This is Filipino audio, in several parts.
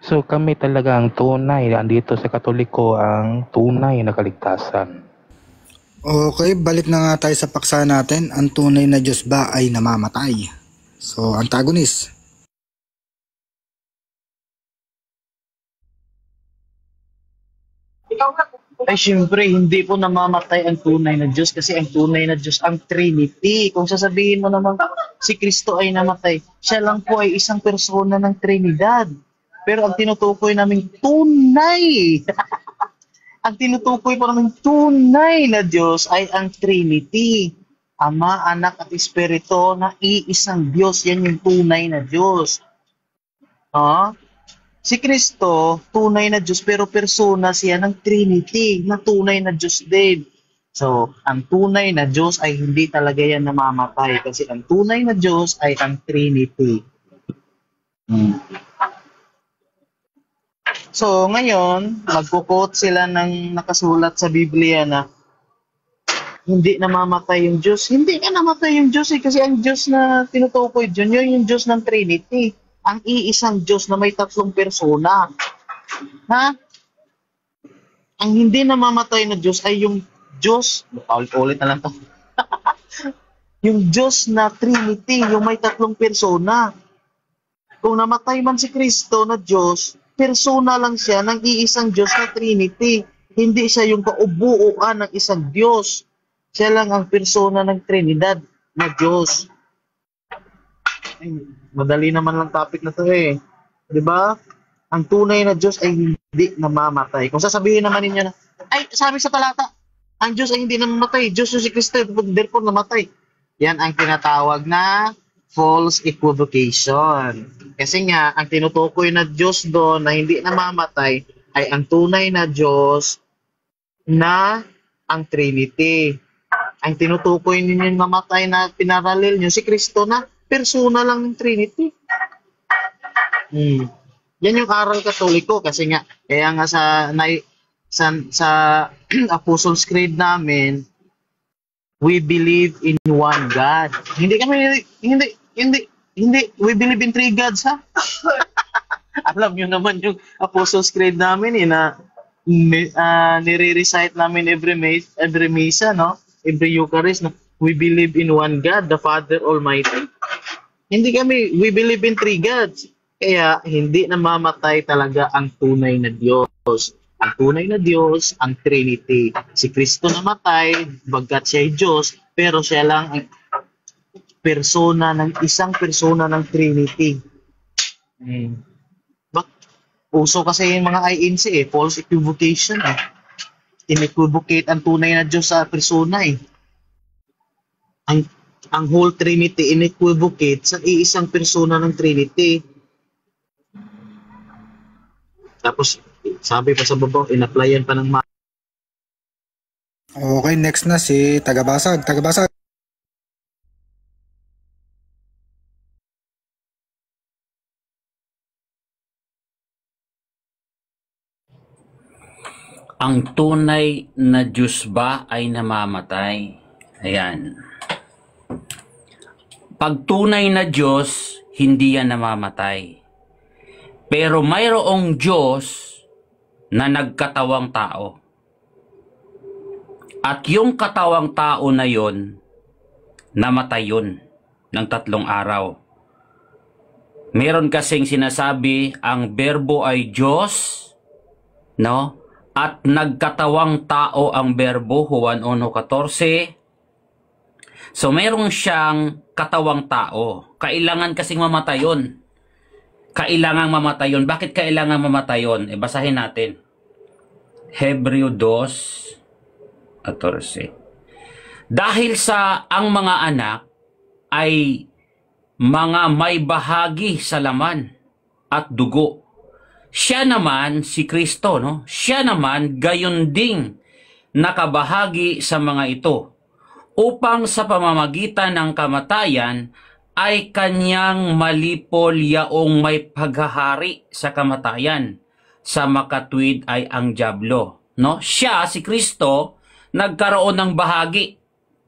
So kami talaga ang tunay, andito sa Katoliko ang tunay na kaligtasan. Okay, balik na nga tayo sa paksa natin. Ang tunay na Diyos ba ay namamatay? So, antagonist. Ay, syempre, hindi po namamatay ang tunay na Diyos kasi ang tunay na Diyos ang Trinity. Kung sasabihin mo naman si Kristo ay namatay, siya lang po ay isang persona ng Trinidad. Pero ang tinutukoy namin tunay, ang tinutukoy po namin tunay na Diyos ay ang Trinity. Ama, Anak at Espiritu na iisang Diyos. Yan yung tunay na Diyos. Si Kristo, tunay na Diyos, pero persona siya ng Trinity, na tunay na Diyos din. So, ang tunay na Diyos ay hindi talaga yan namamatay kasi ang tunay na Diyos ay ang Trinity. So, ngayon, magkukot sila ng nakasulat sa Biblia na hindi namamatay yung Diyos. Hindi ka namatay yung Diyos kasi ang Diyos na tinutukoy dyan, yun yung Diyos ng Trinity. Ang iisang Diyos na may tatlong persona. Ang hindi namamatay na Diyos ay yung Diyos, ulit na lang to. Yung Diyos na Trinity, yung may tatlong persona. Kung namatay man si Kristo na Diyos, persona lang siya ng iisang Diyos na Trinity. Hindi siya yung kaubuuan ng isang Diyos. Siya lang ang persona ng Trinidad na Diyos. Ay, madali naman lang topic na to eh. 'Di ba? Ang tunay na Diyos ay hindi namamatay. Kung sasabihin naman ninyo na, ay, sabi sa talata, ang Diyos ay hindi namamatay. Diyos yung si Kristo, therefore namatay. Yan ang tinatawag na false equivocation. Kasi nga, ang tinutukoy na Diyos doon na hindi namamatay ay ang tunay na Diyos na ang Trinity. Ang tinutukoy ninyo namatay na pinaralel nyo si Kristo na persona lang ng Trinity. Yan yung aral Katoliko kasi nga kaya nga sa Apostles' Creed namin, we believe in one God. Hindi we believe in three gods, ha? Alam nyo naman yung Apostles' Creed namin na nire-recite namin every misa, no? Every Eucharist, no? We believe in one God, the Father Almighty. We believe in three gods. Kaya hindi namamatay talaga ang tunay na Diyos. Ang tunay na Diyos, ang Trinity. Si Kristo namatay, bagkat siya ay Diyos, pero siya lang ang isang persona ng Trinity. Uso kasi yung mga INC false equivocation in-equivocate ang tunay na Diyos sa persona Ang whole Trinity in-equivocate sa iisang persona ng Trinity. Tapos, sabi pa sa baba, in-applyan pa ng Okay, next na si Tagabasag. Tagabasag. Ang tunay na Diyos ba ay namamatay? Ayan. Pag tunay na Diyos, hindi yan namamatay. Pero mayroong Diyos na nagkatawang tao. At yung katawang tao na yon, namatay yun ng 3 araw. Meron kasing sinasabi, ang berbo ay Diyos, no? At nagkatawang tao ang berbo, Juan 1:14. So meron siyang katawang tao. Kailangan kasing mamatay yun. Kailangan mamatay yun. Bakit kailangan mamatay yun? Basahin natin. Hebreo 2:14. Dahil sa ang mga anak ay mga may bahagi sa laman at dugo. Siya naman, si Kristo, no? Siya naman gayon ding nakabahagi sa mga ito, upang sa pamamagitan ng kamatayan ay kanyang malipol yaong may paghahari sa kamatayan. Sa makatwid ay ang dyablo, no? Siya, si Kristo, nagkaroon ng bahagi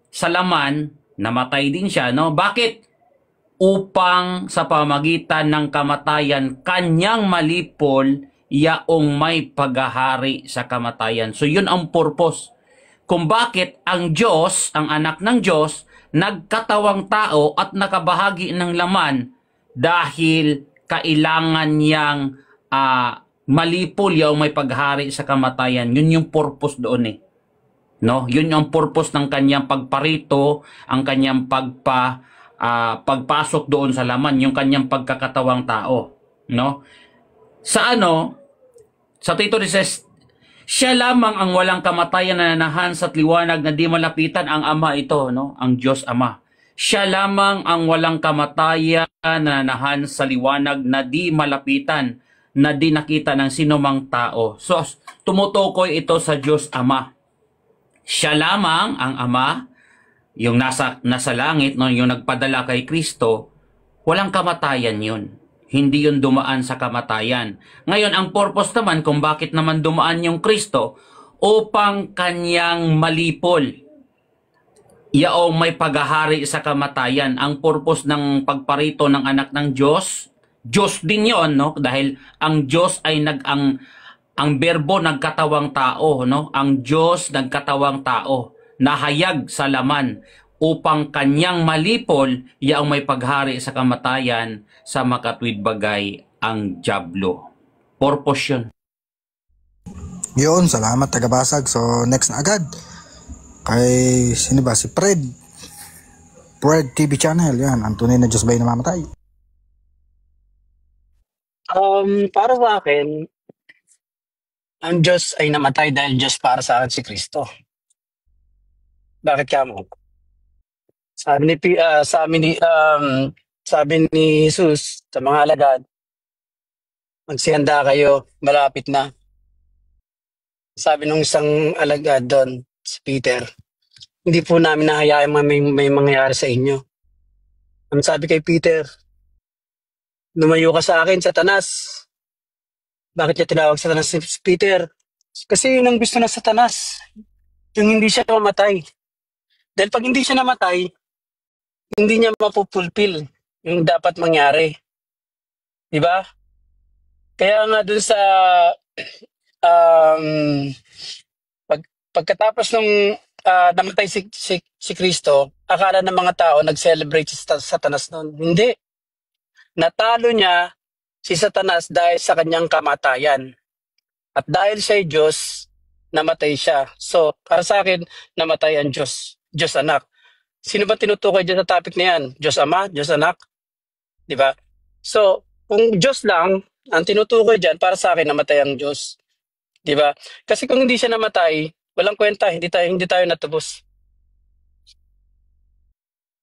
sa laman, namatay din siya, no? Bakit? upang sa pamagitan ng kamatayan kanyang malipol yaong may paghahari sa kamatayan. So yun ang purpose kung bakit ang Diyos, ang anak ng Diyos, nagkatawang tao at nakabahagi ng laman dahil kailangan niyang malipol yaong may paghari sa kamatayan. Yun yung purpose doon eh. No? Yun yung purpose ng kanyang pagparito, ang kanyang pagpasok doon sa laman, yung kanyang pagkakatawang tao. No? Sa Tito 16, siya lamang ang walang kamatayan na nanahan sa liwanag na di malapitan, ang Ama ito, no? Ang Diyos Ama. Siya lamang ang walang kamatayan na nanahan sa liwanag na di malapitan, na di nakita ng sinumang tao. So, tumutukoy ito sa Diyos Ama. Siya lamang ang Ama, yung nasa langit, no? Yung nagpadala kay Kristo, walang kamatayan yun. Hindi yun dumaan sa kamatayan. Ngayon, ang purpose naman kung bakit naman dumaan yung Kristo, upang kanyang malipol yaong may paghahari sa kamatayan. Ang purpose ng pagparito ng anak ng Diyos, Diyos din yon, no? Dahil ang Diyos ay ang berbo nagkatawang tao, no? Ang Diyos nagkatawang tao, nahayag sa laman, upang kanyang malipol yaong may paghari sa kamatayan sa makatwid bagay ang dyablo. Purpose yun. Yun, salamat tagabasag. So next na agad kay sino ba? Si Fred TV channel. Yan, ang tunay na Diyos ba'y namamatay? Para sa akin, ang Diyos ay namatay dahil Diyos para sa akin si Kristo. Bakit ka mo? Sabi ni Jesus sa mga alagad, magsihanda kayo, malapit na. Sabi nung isang alagad doon, si Peter, hindi po namin nahayaan may mangyayari sa inyo. Ang sabi kay Peter, lumayo ka sa akin, Satanas. Bakit niya tinawag Satanas si Peter? Kasi yun ang gusto ng Satanas, yung hindi siya mamatay. Dahil pag hindi siya namatay, hindi niya mapupulpil yung dapat mangyari. Diba? Kaya nga dun sa pagkatapos nung namatay si Kristo, akala ng mga tao nag-celebrate si Satanas noon. Hindi. Natalo niya si Satanas dahil sa kanyang kamatayan. At dahil siya ay Diyos, namatay siya. So, para sa akin, namatay ang Diyos. Diyos Anak. Sino ba tinutukoy dyan sa topic na yan? Diyos Ama? Diyos Anak? Diba? So, kung Diyos lang, ang tinutukoy dyan, para sa akin, namatay ang Diyos. Diba? Kasi kung hindi siya namatay, walang kwenta, hindi tayo natubos.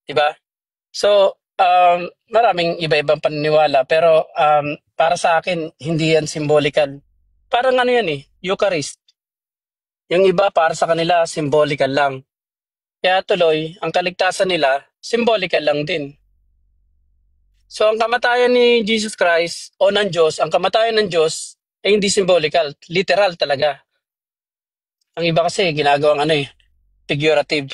Diba? So, maraming iba-ibang paniniwala, pero para sa akin, hindi yan symbolical. Parang ano yan Eucharist. Yung iba, para sa kanila, symbolical lang. Kaya tuloy, ang kaligtasan nila, symbolical lang din. So, ang kamatayan ni Jesus Christ o ng Diyos, ang kamatayan ng Diyos ay hindi symbolical, literal talaga. Ang iba kasi ginagawang figurative.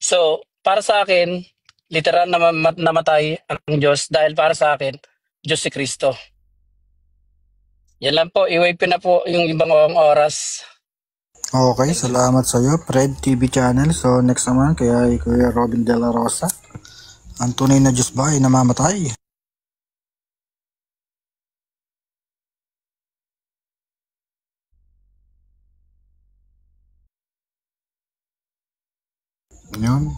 So, para sa akin, literal na namatay ang Diyos dahil para sa akin, Diyos si Kristo. Yan lang po, iway na po yung ibang oras. Okay, salamat sa iyo, Fred TV channel. So next naman kay Kuya Robin De La Rosa. Ang tunay na Diyos ba ay namamatay? Yun.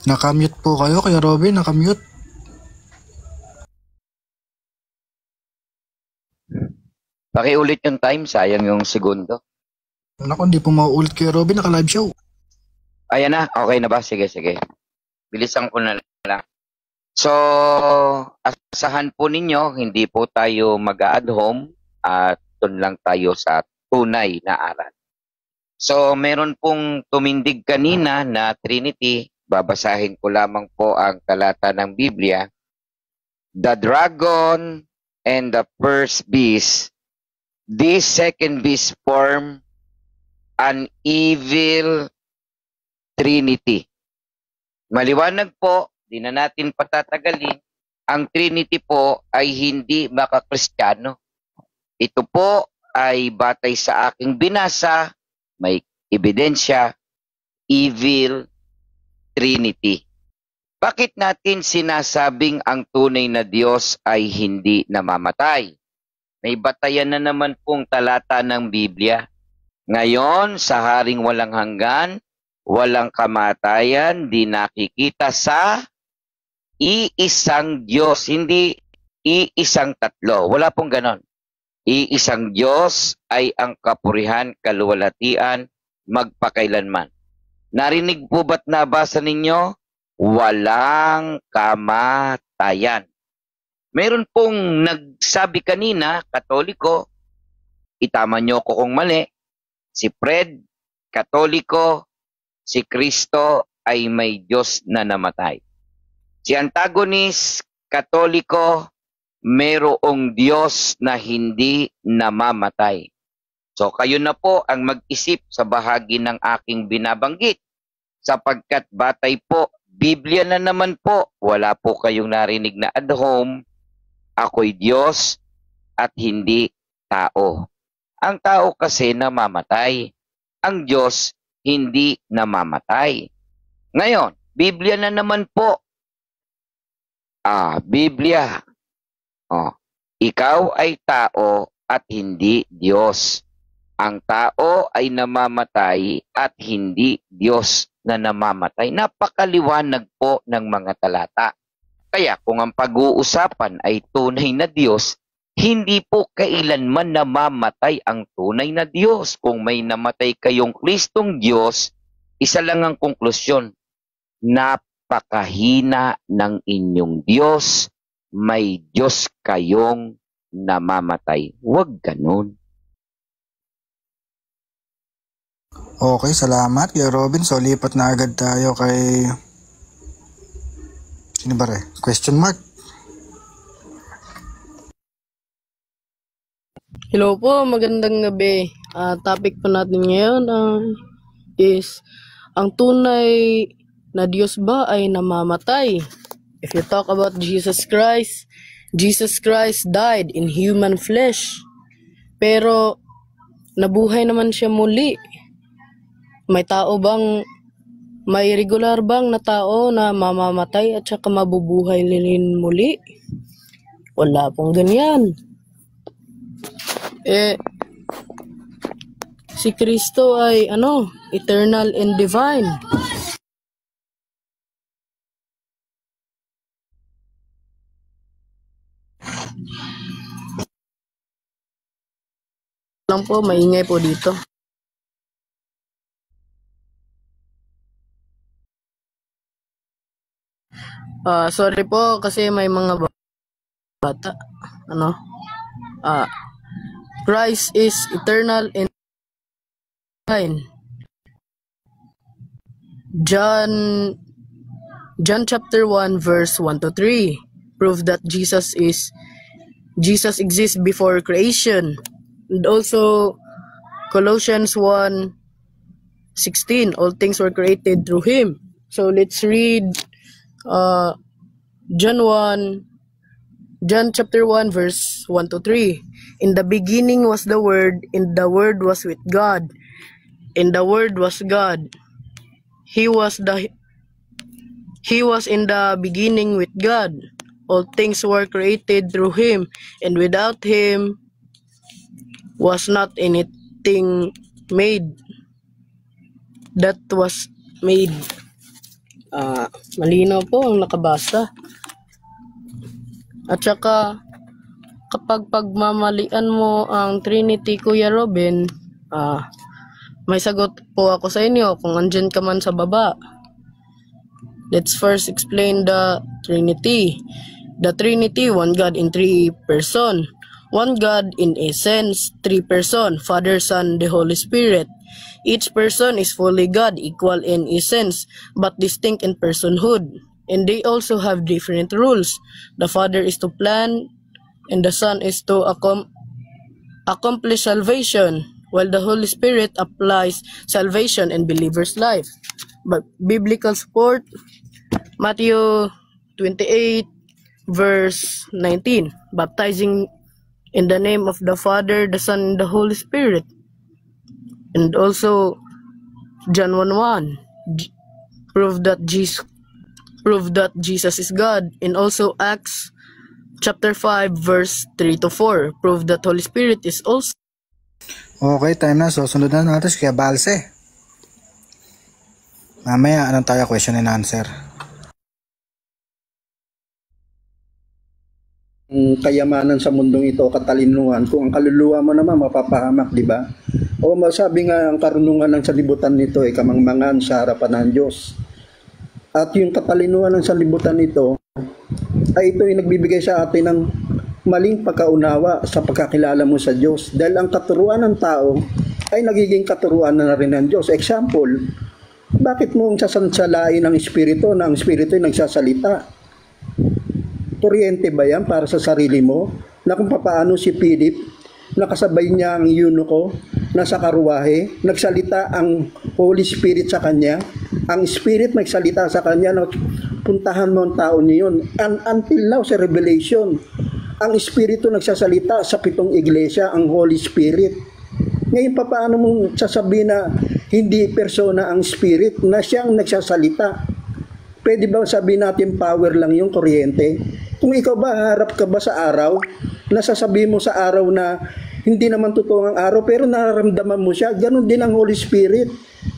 Nakamute po kayo, Kuya Robin, nakamute. Pakiulit yung time, sayang yung segundo. Naku, hindi po mauulit, Kuya Robin, naka-live show. Ayan na, okay na ba? Sige. Bilisan ko na lang. So, asahan po ninyo, hindi po tayo mag-a-add home at doon lang tayo sa tunay na aral. So, meron pong tumindig kanina na Trinity. Babasahin ko lamang po ang talata ng Biblia. The dragon and the first beast, this second beast form an evil trinity. Maliwanag po, di na natin patatagalin, ang Trinity po ay hindi makakristyano. Ito po ay batay sa aking binasa, may ebidensya, evil Trinity. Bakit natin sinasabing ang tunay na Diyos ay hindi namamatay? May batayan na naman pong talata ng Biblia. Ngayon, sa haring walang hanggan, walang kamatayan, di nakikita sa iisang Diyos, hindi iisang tatlo. Wala pong ganon. Iisang Diyos ay ang kapurihan, kaluwalhatian, magpakailanman. Narinig po ba't nabasa ninyo? Walang kamatayan. Meron pong nagsabi kanina, Katoliko, itama nyo ko kung mali, si Fred, Katoliko, si Kristo ay may Diyos na namatay. Si Antagonis, Katoliko, mayroong Diyos na hindi namamatay. So kayo na po ang mag-isip sa bahagi ng aking binabanggit. Sapagkat batay po, Biblia na naman po, wala po kayong narinig na at home, ako'y Diyos at hindi tao. Ang tao kasi namamatay. Ang Diyos hindi namamatay. Ngayon, Biblia na naman po. Biblia. Ikaw ay tao at hindi Diyos. Ang tao ay namamatay at hindi Diyos na namamatay. Napakaliwanag po ng mga talata. Kaya kung ang pag-uusapan ay tunay na Diyos, hindi po kailanman namamatay ang tunay na Diyos. Kung may namatay kayong Kristong Diyos, isa lang ang konklusyon. Napakahina ng inyong Diyos. May Diyos kayong namamatay. Huwag ganun. Okay, salamat Kuya Robin. So lipat na agad tayo kay sino ba re? Question mark. Hello po, magandang gabi. Topic po natin ngayon is ang tunay na Diyos ba ay namamatay? If you talk about Jesus Christ died in human flesh. Pero nabuhay naman siya muli. May regular bang na tao na mamamatay at saka mabubuhay lilin muli? Wala pong ganyan. Si Kristo ay eternal and divine. Lang po, maingay po dito. Sorry po kasi may mga bata. Christ is eternal and divine. John chapter 1 verse 1 to 3 prove that Jesus exists before creation. And also Colossians 1:16, all things were created through him. So let's read John chapter 1 verse 1 to 3. In the beginning was the Word, and the Word was with God, and the Word was God. He was in the beginning with God. All things were created through him, and without him was not anything made that was made. Malinaw po ang nakabasa. At saka kapag pagmamalian mo ang Trinity, Kuya Robin, may sagot po ako sa inyo kung andyan ka man sa baba. Let's first explain the Trinity. The Trinity, one God in three person. One God in essence, three person, Father, Son, the Holy Spirit. Each person is fully God, equal in essence, but distinct in personhood. And they also have different rules. The Father is to plan, and the Son is to accomplish salvation, while the Holy Spirit applies salvation in believers' life. But biblical support, Matthew 28 verse 19, baptizing in the name of the Father, the Son, and the Holy Spirit. And also John 1:1, prove that Jesus is God. And also Acts chapter 5 verse 3 to 4, prove that Holy Spirit is also. Okay, time na. So, sunod na natin si Kuya Balse. Mamaya, anong tayo question and answer? Ang kayamanan sa mundong ito, katalinuhan, kung ang kaluluwa mo naman mapapahamak, di ba? O masabi nga ang karunungan ng sanlibutan nito ay kamangmangan sa harapan ng Diyos. At yung katalinuhan ng sanlibutan nito ay ito ay nagbibigay sa atin ng maling pagkaunawa sa pagkakilala mo sa Diyos. Dahil ang katuruan ng tao ay nagiging katuruan na rin ng Diyos. Example, bakit mo sasansalain ang Espiritu na ang Espiritu ay nagsasalita? Kuryente ba yan para sa sarili mo? Na kung papaano si Philip, nakasabay niya ang eunuko, nasa karuwahe, nagsalita ang Holy Spirit sa kanya, ang Spirit nagsalita sa kanya, puntahan mo ang tao niyon. And until now sa Revelation, ang Espiritu nagsasalita sa 7 iglesia, ang Holy Spirit. Ngayon papaano mong sasabihin na hindi persona ang Spirit, na siyang nagsasalita? Pwede ba sabihin natin power lang yung kuryente? Kung ikaw ba, harap ka ba sa araw, nasasabihin mo sa araw na hindi naman totoo ang araw, pero nararamdaman mo siya, ganun din ang Holy Spirit.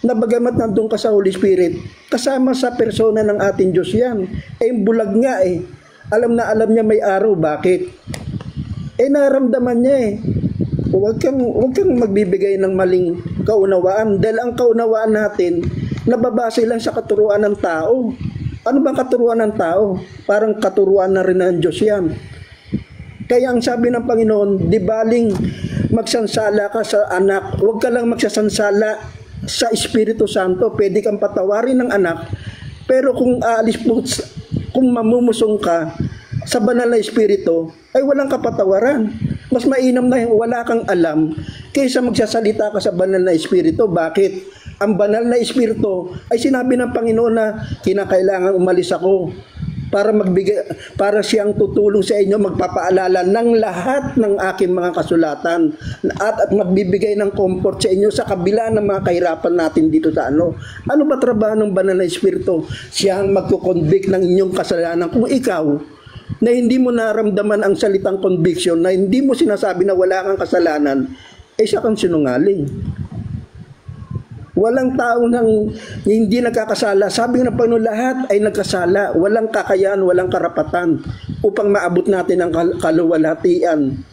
Na bagamat nandun ka sa Holy Spirit, kasama sa persona ng ating Diyos yan. Bulag nga eh. Alam na alam niya may araw, bakit? Nararamdaman niya eh. Huwag kang magbibigay ng maling kaunawaan, dahil ang kaunawaan natin, nababase lang sa katuruan ng tao. Ano bang katuruan ng tao? Parang katuruan na rin ng Diyos yan. Kaya ang sabi ng Panginoon, di baling magsansala ka sa anak, huwag ka lang magsasansala sa Espiritu Santo. Pwede kang patawarin ng anak, pero kung kung mamumusong ka sa banal na Espiritu, ay walang kapatawaran. Mas mainam na wala kang alam kaysa magsasalita ka sa banal na Espiritu. Bakit? Ang banal na Espiritu ay sinabi ng Panginoon na kinakailangan umalis ako para siyang tutulong sa inyo, magpapaalala ng lahat ng aking mga kasulatan at magbibigay ng comfort sa inyo sa kabila ng mga kahirapan natin dito sa ano. Ano ba trabaho ng banal na Espiritu? Siyang magkukonvict ng inyong kasalanan. Kung ikaw na hindi mo naramdaman ang salitang conviction, na hindi mo sinasabi na wala kang kasalanan, siya kang sinungaling. Walang tao nang hindi nagkakasala. Sabi ng Panginoon, lahat ay nagkasala. Walang kakayahan, walang karapatan upang maabot natin ang kaluwalhatian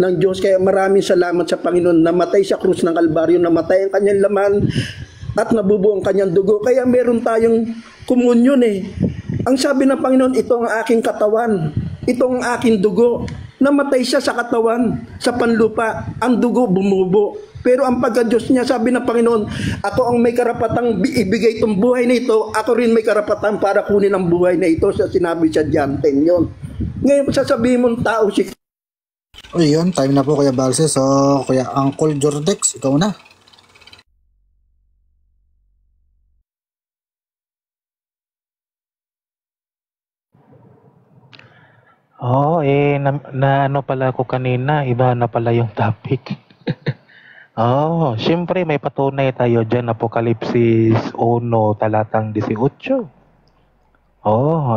ng Diyos. Kaya maraming salamat sa Panginoon. Namatay sa krus ng Kalbaryo, namatay ang kanyang laman at nabubuo ang kanyang dugo. Kaya meron tayong komunyon eh. Ang sabi ng Panginoon, ito ang aking katawan, ito ang aking dugo. Namatay siya sa katawan, sa panlupa, ang dugo bumubo. Pero ang pagka-Diyos niya, sabi ng Panginoon, ako ang may karapatang ibigay itong buhay na ito, ako rin may karapatan para kunin ang buhay na ito, sa sinabi sa John 10 yun. Ngayon, sasabihin mong tao si... O yun, time na po Kuya Balse. So, Kuya Uncle Jordex, ikaw na. Oo, na ano pala ako kanina, iba na pala yung topic. Oo, syempre may patunay tayo dyan, Apokalipsis 1, talatang 18. Oo,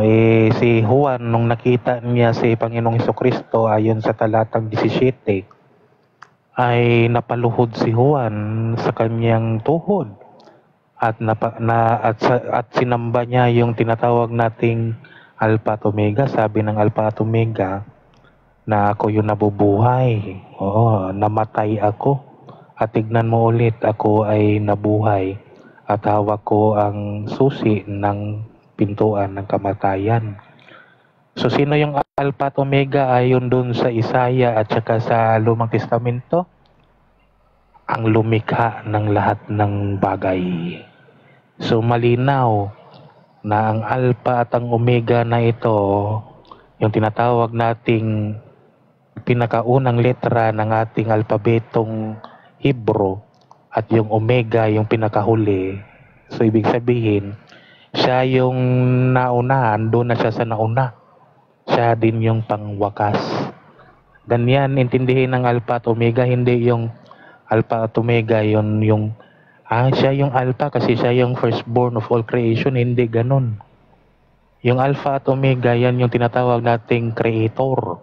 si Juan, nung nakita niya si Panginoong Hesukristo ayon sa talatang 17, ay napaluhod si Juan sa kanyang tuhod at sinamba niya yung tinatawag nating Alpha at Omega. Sabi ng Alpha at Omega na ako yung nabubuhay. Oo, namatay ako. At tignan mo ulit, ako ay nabuhay. At hawak ko ang susi ng pintuan ng kamatayan. So sino yung Alpha at Omega ayon dun sa Isaiah at saka sa Lumang Testamento? Ang lumikha ng lahat ng bagay. So malinaw na ang Alpha at ang Omega na ito, yung tinatawag nating pinakaunang letra ng ating alpabetong Hebro, at yung Omega yung pinakahuli. So ibig sabihin, Siya yung nauna, andun na siya sa nauna. Siya din yung pangwakas. Ganyan, intindihin ng Alpha at Omega, hindi yung Alpha at Omega, yung siya yung Alpha kasi siya yung firstborn of all creation, hindi ganun. Yung Alpha at Omega, yan yung tinatawag nating creator.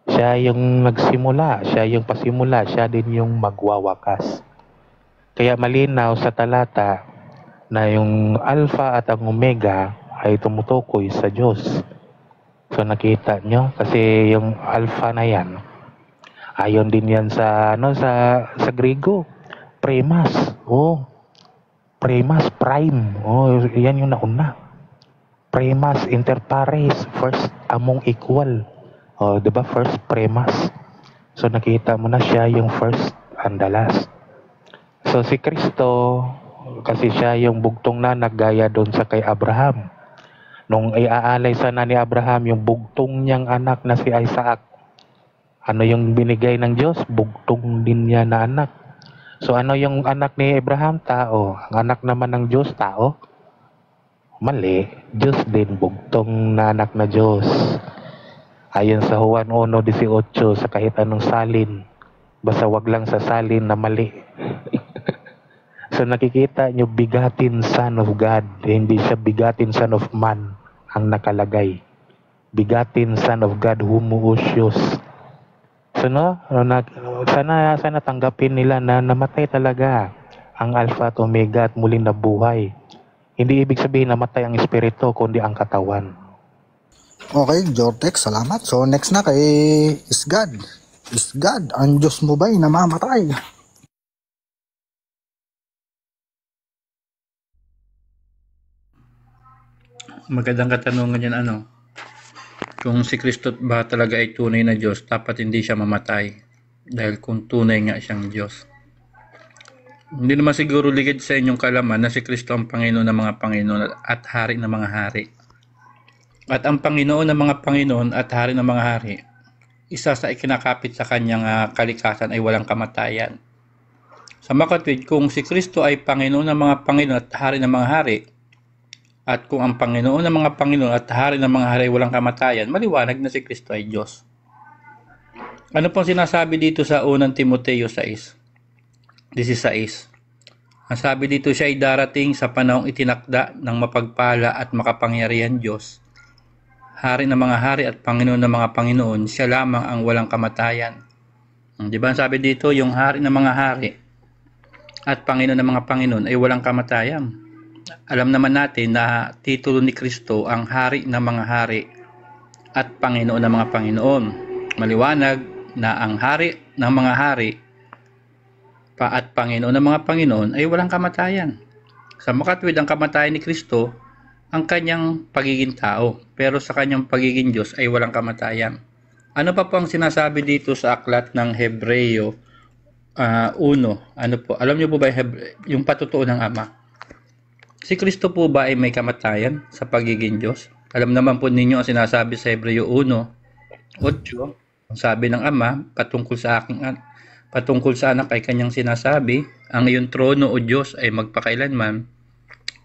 Siya yung nagsimula, siya yung pasimula, siya din yung magwawakas. Kaya malinaw sa talata na yung Alpha at ang Omega ay tumutukoy sa Diyos. So nakita nyo, kasi yung Alpha na yan, ayon din yan sa sa Griego, Premas. Premas, prime. Yan yung nauna. Premas inter pares, first among equal. 'Di ba? First Premas. So nakita mo na siya yung first and the last. So si Kristo, kasi siya yung bugtong na naggaya doon sa kay Abraham. Nung iaalay sana ni Abraham yung bugtong niyang anak na si Isaac, ano yung binigay ng Diyos? Bugtong din niya na anak. So ano yung anak ni Abraham? Tao. Ang anak naman ng Diyos, tao? Mali. Diyos din, bugtong na anak na Diyos. Ayon sa Juan 1:18, sa kahit anong salin, basta wag lang sa salin na mali. So nakikita nyo, bigatin Son of God, hindi siya bigatin Son of Man ang nakalagay. Bigatin Son of God, homoousios. So sana tanggapin nila na namatay talaga ang Alpha at Omega at muling nabuhay. Hindi ibig sabihin namatay ang espiritu, kundi ang katawan. Okay, Jortex, salamat. So next na kay Isgad. Isgad, ang Diyos mo ba'y namamatay? Magandang katanungan yan, kung si Kristo ba talaga ay tunay na Diyos, dapat hindi siya mamatay dahil kung tunay nga siyang Diyos. Hindi naman siguro ligid sa inyong kalaman na si Kristo ang Panginoon ng mga Panginoon at Hari ng mga Hari. At ang Panginoon ng mga Panginoon at Hari ng mga Hari, isa sa ikinakapit sa kanyang kalikasan ay walang kamatayan. Sa makatwid, kung si Kristo ay Panginoon ng mga Panginoon at Hari ng mga Hari, at kung ang Panginoon ng mga Panginoon at Hari ng mga Hari ay walang kamatayan, maliwanag na si Kristo ay Diyos. Ano pong sinasabi dito sa 1 Timoteo 6:16? Ang sabi dito, siya ay darating sa panahong itinakda ng mapagpala at makapangyarihan Diyos, Hari ng mga Hari at Panginoon ng mga Panginoon, siya lamang ang walang kamatayan. Di ba ang sabi dito, yung Hari ng mga Hari at Panginoon ng mga Panginoon ay walang kamatayan. Alam naman natin na titulo ni Kristo ang Hari ng mga Hari at Panginoon ng mga Panginoon. Maliwanag na ang Hari ng mga Hari at Panginoon ng mga Panginoon ay walang kamatayan. Sa makatwid, ang kamatayan ni Kristo ang kanyang pagiging tao, pero sa kanyang pagiging Diyos ay walang kamatayan. Ano pa po ang sinasabi dito sa aklat ng Hebreo 1? Ano po? Alam niyo po ba yung patutuo ng Ama? Si Kristo po ba ay may kamatayan sa pagiging Diyos? Alam naman po ninyo ang sinasabi sa Hebreo 1:8. Ang sabi ng Ama patungkol sa anak ay kanyang sinasabi, ang iyong trono o Diyos ay magpakailanman.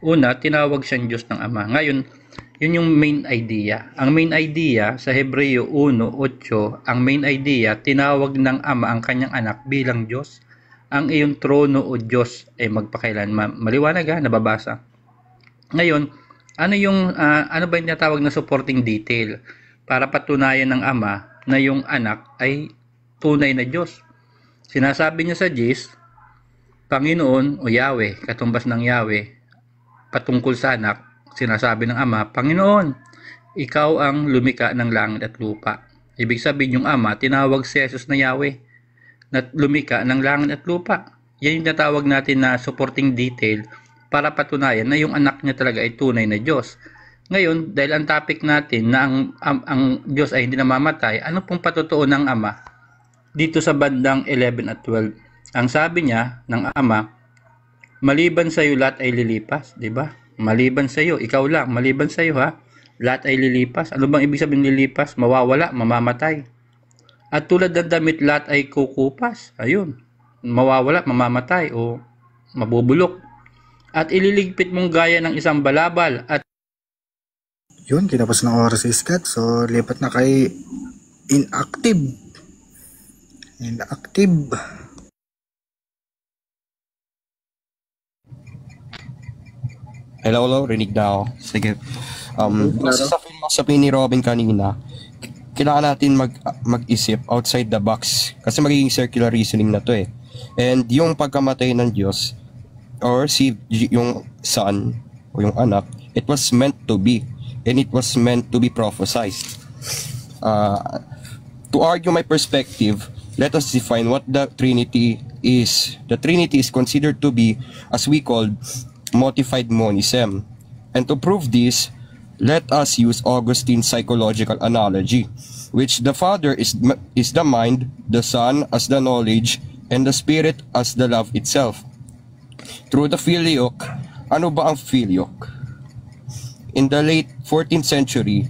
Una, tinawag siyang Diyos ng Ama. Ngayon, yun yung main idea. Ang main idea sa Hebreo 1:8, ang main idea, tinawag ng Ama ang kanyang anak bilang Diyos. Ang iyong trono o Diyos ay magpakailanman. Maliwanag nababasa. Ngayon, ano ba yung tinatawag na supporting detail para patunayan ng Ama na yung anak ay tunay na Diyos? Sinasabi niya sa Jis, Panginoon o Yahweh, katumbas ng Yahweh, patungkol sa anak, sinasabi ng Ama, Panginoon, ikaw ang lumika ng langit at lupa. Ibig sabihin yung Ama, tinawag si Jesus na Yahweh, na lumika ng langit at lupa. Yan yung tinatawag natin na supporting detail para patunayan na yung anak niya talaga ay tunay na Diyos. Ngayon, dahil ang topic natin na ang Diyos ay hindi namamatay, ano pong patutuo ng Ama? Dito sa bandang 11 at 12. Ang sabi niya ng Ama, maliban sa iyo lahat ay lilipas, di ba? Maliban sa iyo, ikaw lang, maliban sa iyo lahat ay lilipas. Ano bang ibig sabihin lilipas? Mawawala, mamamatay. At tulad ng damit, lahat ay kukupas. Ayun, mawawala, mamamatay o mabubulok. at ililigpit mong gaya ng isang balabal at Yun, kinapos ng oras si Scott. So, lipat na kay inactive. Inactive. Hello, rinig na ako. Sige. Kasi sa philosophy ni Robin kanina, kailangan natin mag-isip outside the box. Kasi magiging circular reasoning na to eh. And yung pagkamatay ng Diyos, or yung son, o yung anak, it was meant to be. And it was meant to be prophesized. To argue my perspective, let us define what the Trinity is. The Trinity is considered to be, as we called, modified monism. And to prove this, let us use Augustine's psychological analogy, which the Father is the mind, the Son as the knowledge, and the Spirit as the love itself. Through the filioque, ano ba ang filioque? In the late 14th century,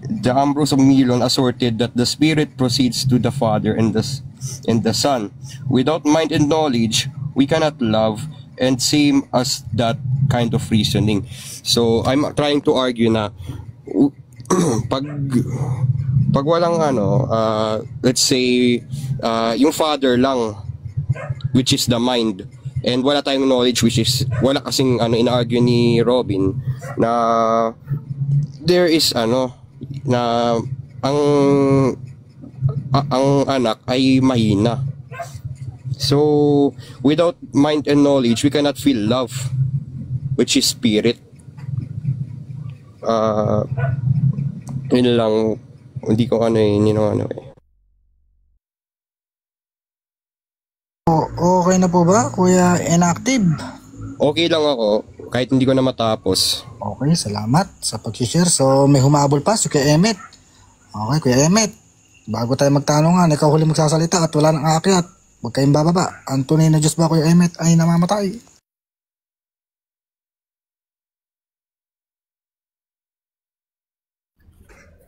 the Ambrose of Milan asserted that the Spirit proceeds to the Father and the Son. Without mind and knowledge, we cannot love, and same as that kind of reasoning. So I'm trying to argue na pag walang let's say yung Father lang, which is the mind, and wala tayong knowledge, which is wala kasing ina-argue ni Robin na there is na ang anak ay mahina. So without mind and knowledge, we cannot feel love, which is spirit. Yun lang, hindi ko Okay na po ba, Kuya Inactive? Okay lang ako, kahit hindi ko na matapos. Okay, salamat sa pag-share. So, may humabol pa si Kuya Emmet. Okay, Kuya Emmet, bago tayo magtanungan, ikaw huli magsasalita at wala nang aakyat. Huwag kayong bababa. Ang tunay na Diyos ba, Kuya Emmet, ay namamatay?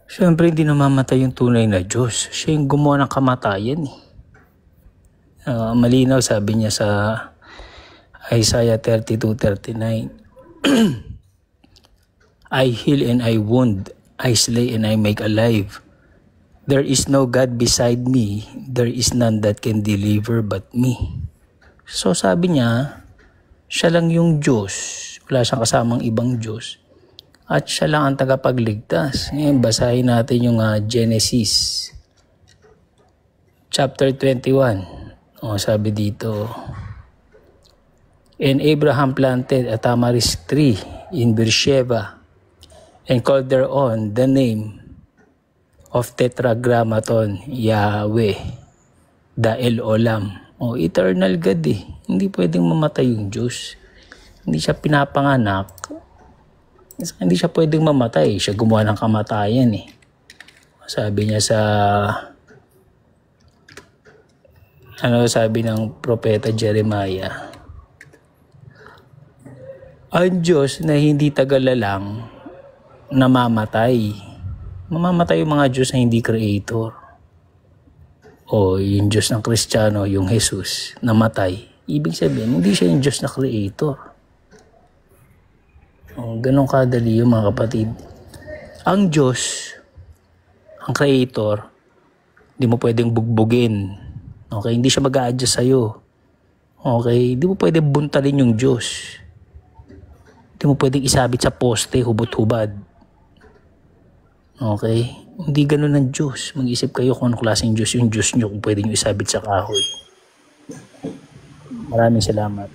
Siyempre, hindi namamatay yung tunay na Diyos. Siya yung gumawa ng kamatayan eh. Malinaw sabi niya sa Isaiah 32:39. I heal and I wound, I slay and I make alive. There is no God beside me, there is none that can deliver but me. So sabi niya, siya lang yung Diyos, wala siyang kasamang ibang Diyos. At siya lang ang tagapagligtas. Ngayon, basahin natin yung Genesis chapter 21. Sabi dito, and Abraham planted a tamarisk tree in Beersheba and called thereon the name of Tetragrammaton Yahweh, the El Olam. Eternal God eh. Hindi pwedeng mamatay yung Diyos. Hindi siya pinapanganak. Hindi siya pwedeng mamatay. Siya gumawa ng kamatayan eh. Sabi niya sa sabi ng propeta Jeremiah, ang Diyos na hindi tagalalang namamatay. Mamamatay yung mga Diyos na hindi creator. Yung Diyos ng Kristiyano, yung Jesus, namatay. Ibig sabihin, hindi siya yung Diyos na creator. Ganun kadali yung mga kapatid. Ang Diyos, ang creator, hindi mo pwedeng bugbugin. Okay, hindi siya mag-a-adjust sa'yo. Okay, hindi mo pwedeng buntalin yung Diyos. Hindi mo pwedeng isabit sa poste, hubot-hubad. Okay, hindi ganun ang Diyos. Mag-isip kayo kung anong klaseng Diyos yung Diyos nyo kung pwede nyo isabit sa kahoy. Maraming salamat.